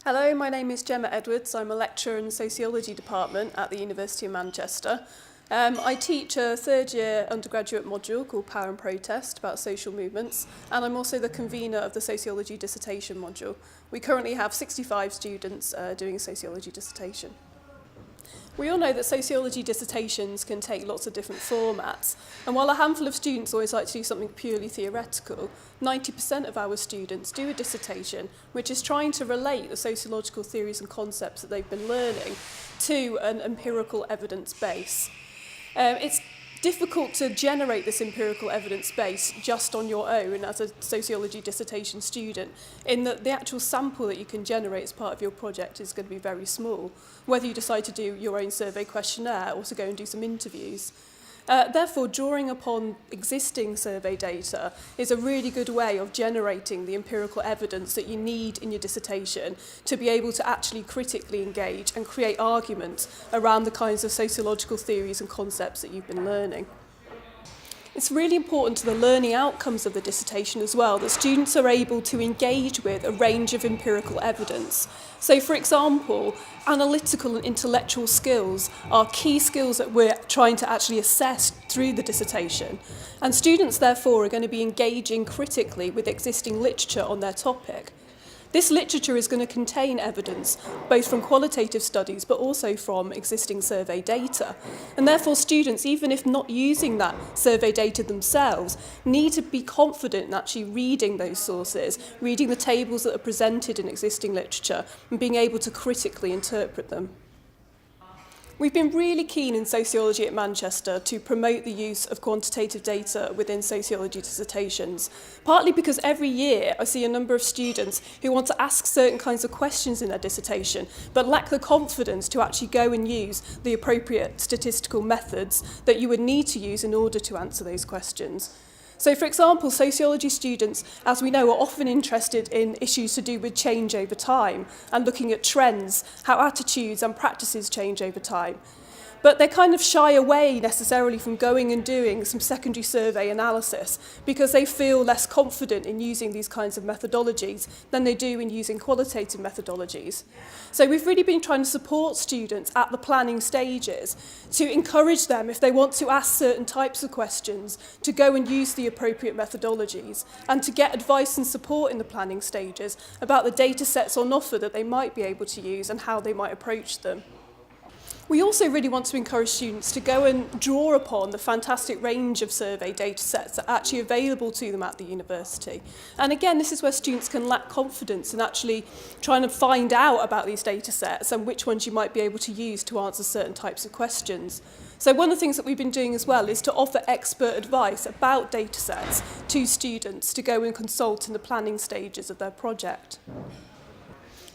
Hello, my name is Gemma Edwards. I'm a lecturer in the Sociology department at the University of Manchester. I teach a third-year undergraduate module called Power and Protest about social movements, and I'm also the convener of the Sociology dissertation module. We currently have 65 students doing a sociology dissertation. We all know that sociology dissertations can take lots of different formats, and while a handful of students always like to do something purely theoretical, 90% of our students do a dissertation which is trying to relate the sociological theories and concepts that they've been learning to an empirical evidence base. It's difficult to generate this empirical evidence base just on your own as a sociology dissertation student, in that the actual sample that you can generate as part of your project is going to be very small, whether you decide to do your own survey questionnaire or to go and do some interviews. Therefore, drawing upon existing survey data is a really good way of generating the empirical evidence that you need in your dissertation to be able to actually critically engage and create arguments around the kinds of sociological theories and concepts that you've been learning. It's really important to the learning outcomes of the dissertation as well that students are able to engage with a range of empirical evidence. So, for example, analytical and intellectual skills are key skills that we're trying to actually assess through the dissertation. And students, therefore, are going to be engaging critically with existing literature on their topic. This literature is going to contain evidence, both from qualitative studies but also from existing survey data. And therefore students, even if not using that survey data themselves, need to be confident in actually reading those sources, reading the tables that are presented in existing literature, and being able to critically interpret them. We've been really keen in sociology at Manchester to promote the use of quantitative data within sociology dissertations, partly because every year I see a number of students who want to ask certain kinds of questions in their dissertation, but lack the confidence to actually go and use the appropriate statistical methods that you would need to use in order to answer those questions. So, for example, sociology students, as we know, are often interested in issues to do with change over time and looking at trends, how attitudes and practices change over time. But they kind of shy away necessarily from going and doing some secondary survey analysis because they feel less confident in using these kinds of methodologies than they do in using qualitative methodologies. So we've really been trying to support students at the planning stages to encourage them, if they want to ask certain types of questions, to go and use the appropriate methodologies and to get advice and support in the planning stages about the data sets on offer that they might be able to use and how they might approach them. We also really want to encourage students to go and draw upon the fantastic range of survey data sets that are actually available to them at the university. And again, this is where students can lack confidence in actually trying to find out about these data sets and which ones you might be able to use to answer certain types of questions. So one of the things that we've been doing as well is to offer expert advice about data sets to students to go and consult in the planning stages of their project.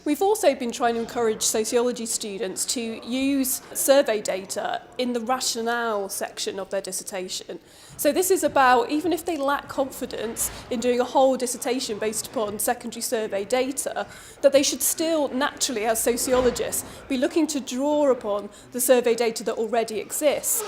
We've also been trying to encourage sociology students to use survey data in the rationale section of their dissertation. So this is about, even if they lack confidence in doing a whole dissertation based upon secondary survey data, that they should still naturally, as sociologists, be looking to draw upon the survey data that already exists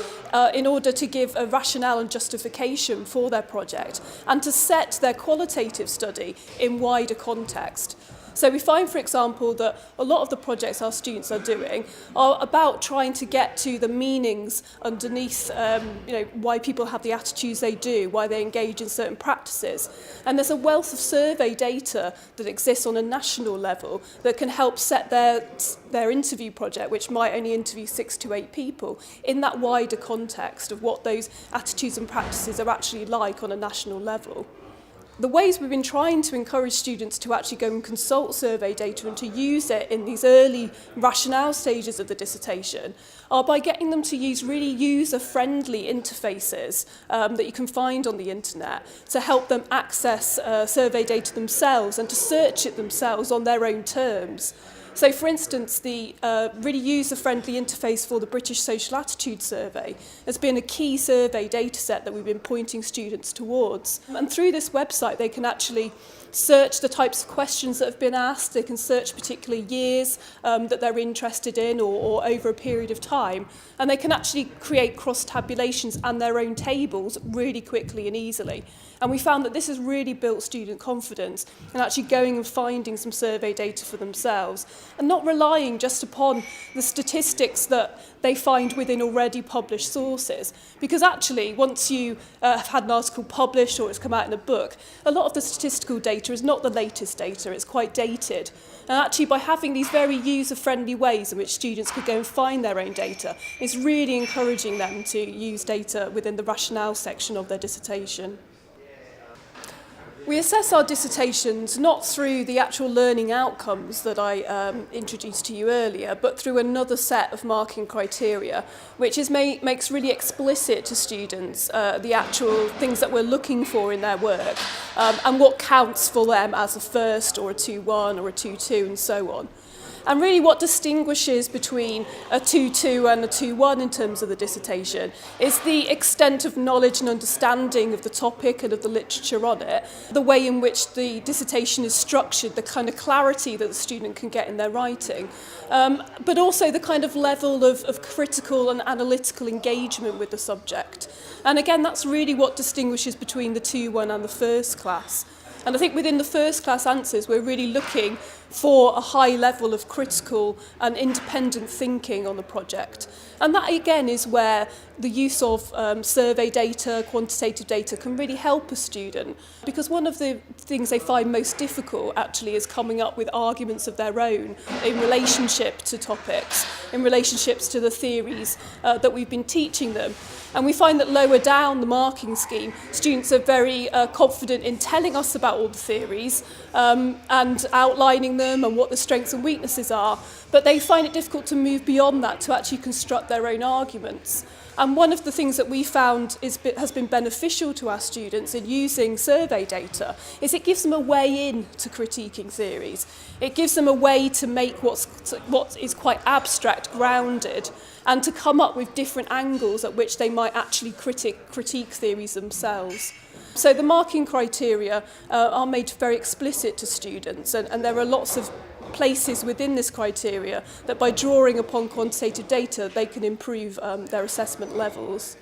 in order to give a rationale and justification for their project and to set their qualitative study in wider context. So we find, for example, that a lot of the projects our students are doing are about trying to get to the meanings underneath, why people have the attitudes they do, why they engage in certain practices. And there's a wealth of survey data that exists on a national level that can help set their interview project, which might only interview 6 to 8 people, in that wider context of what those attitudes and practices are actually like on a national level. The ways we've been trying to encourage students to actually go and consult survey data and to use it in these early rationale stages of the dissertation are by getting them to use really user-friendly interfaces that you can find on the internet to help them access survey data themselves and to search it themselves on their own terms. So, for instance, the really user-friendly interface for the British Social Attitude Survey has been a key survey data set that we've been pointing students towards. And through this website, they can actually search the types of questions that have been asked. They can search particular years that they're interested in or over a period of time. And they can actually create cross-tabulations and their own tables really quickly and easily. And we found that this has really built student confidence in actually going and finding some survey data for themselves and not relying just upon the statistics that they find within already published sources. Because actually, once you have had an article published or it's come out in a book, a lot of the statistical data is not the latest data, it's quite dated. And actually, by having these very user-friendly ways in which students could go and find their own data, it's really encouraging them to use data within the rationale section of their dissertation. We assess our dissertations not through the actual learning outcomes that I introduced to you earlier, but through another set of marking criteria, which makes really explicit to students the actual things that we're looking for in their work and what counts for them as a first or a 2-1 or a 2-2 and so on. And really what distinguishes between a 2-2 and a 2-1 in terms of the dissertation is the extent of knowledge and understanding of the topic and of the literature on it, the way in which the dissertation is structured, the kind of clarity that the student can get in their writing, but also the kind of level of critical and analytical engagement with the subject. And again, that's really what distinguishes between the 2-1 and the first class. And I think within the first class answers, we're really looking for a high level of critical and independent thinking on the project. And that, again, is where the use of survey data, quantitative data can really help a student. Because one of the things they find most difficult, actually, is coming up with arguments of their own in relationship to topics, in relationships to the theories that we've been teaching them. And we find that lower down the marking scheme, students are very confident in telling us about all the theories and outlining them and what the strengths and weaknesses are, but they find it difficult to move beyond that to actually construct their own arguments. And one of the things that we found has been beneficial to our students in using survey data is it gives them a way in to critiquing theories. It gives them a way to make what is quite abstract grounded and to come up with different angles at which they might actually critique theories themselves. So the marking criteria are made very explicit to students, and there are lots of places within this criteria that by drawing upon quantitative data, they can improve their assessment levels.